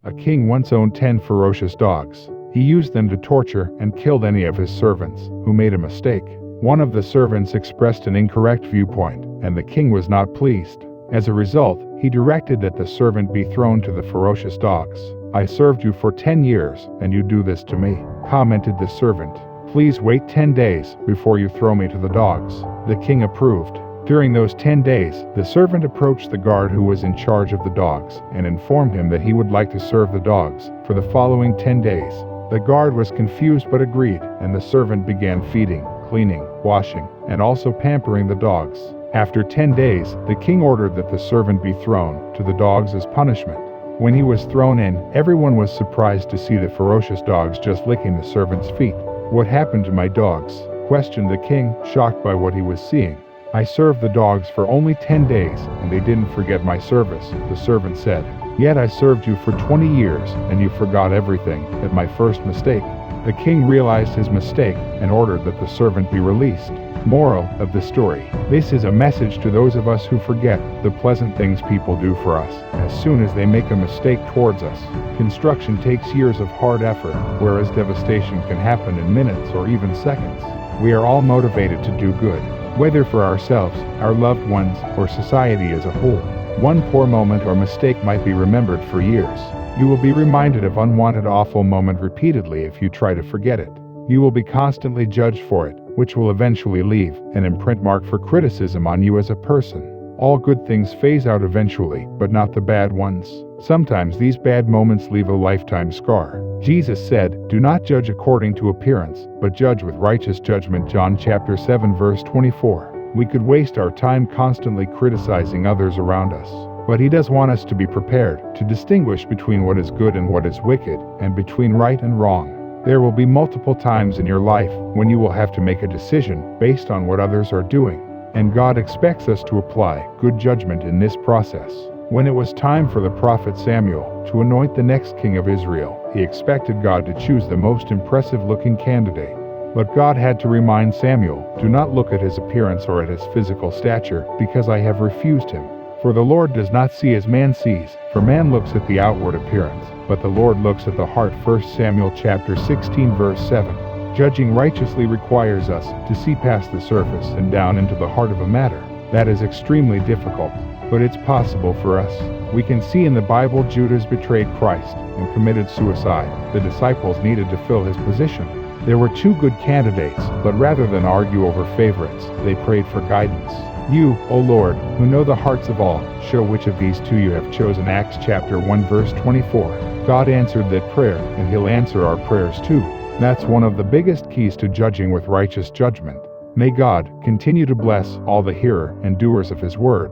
A king once owned 10 ferocious dogs. He used them to torture and killed any of his servants who made a mistake. One of the servants expressed an incorrect viewpoint, and the king was not pleased. As a result, he directed that the servant be thrown to the ferocious dogs. "I served you for 10 years, and you do this to me," commented the servant. "Please wait 10 days before you throw me to the dogs." The king approved. During those 10 days, the servant approached the guard who was in charge of the dogs and informed him that he would like to serve the dogs for the following 10 days. The guard was confused but agreed, and the servant began feeding, cleaning, washing, and also pampering the dogs. After 10 days, the king ordered that the servant be thrown to the dogs as punishment. When he was thrown in, everyone was surprised to see the ferocious dogs just licking the servant's feet. "What happened to my dogs?" questioned the king, shocked by what he was seeing. "I served the dogs for only 10 days, and they didn't forget my service," the servant said. "Yet I served you for 20 years, and you forgot everything at my first mistake." The king realized his mistake and ordered that the servant be released. Moral of the story: this is a message to those of us who forget the pleasant things people do for us as soon as they make a mistake towards us. Construction takes years of hard effort, whereas devastation can happen in minutes or even seconds. We are all motivated to do good, whether for ourselves, our loved ones, or society as a whole. One poor moment or mistake might be remembered for years. You will be reminded of unwanted awful moment repeatedly if you try to forget it. You will be constantly judged for it, which will eventually leave an imprint mark for criticism on you as a person. All good things phase out eventually, but not the bad ones. Sometimes these bad moments leave a lifetime scar. Jesus said, "Do not judge according to appearance, but judge with righteous judgment." John chapter 7 verse 24. We could waste our time constantly criticizing others around us, but He does want us to be prepared to distinguish between what is good and what is wicked, and between right and wrong. There will be multiple times in your life when you will have to make a decision based on what others are doing, and God expects us to apply good judgment in this process. When it was time for the prophet Samuel to anoint the next king of Israel, he expected God to choose the most impressive-looking candidate. But God had to remind Samuel, "Do not look at his appearance or at his physical stature, because I have refused him. For the Lord does not see as man sees, for man looks at the outward appearance, but the Lord looks at the heart." 1 Samuel chapter 16 verse 7. Judging righteously requires us to see past the surface and down into the heart of a matter. That is extremely difficult, but it's possible for us. We can see in the Bible Judas betrayed Christ and committed suicide. The disciples needed to fill his position. There were two good candidates, but rather than argue over favorites, they prayed for guidance. "You, O Lord, who know the hearts of all, show which of these two you have chosen." Acts chapter 1 verse 24. God answered that prayer, and He'll answer our prayers too. That's one of the biggest keys to judging with righteous judgment. May God continue to bless all the hearer and doers of His word.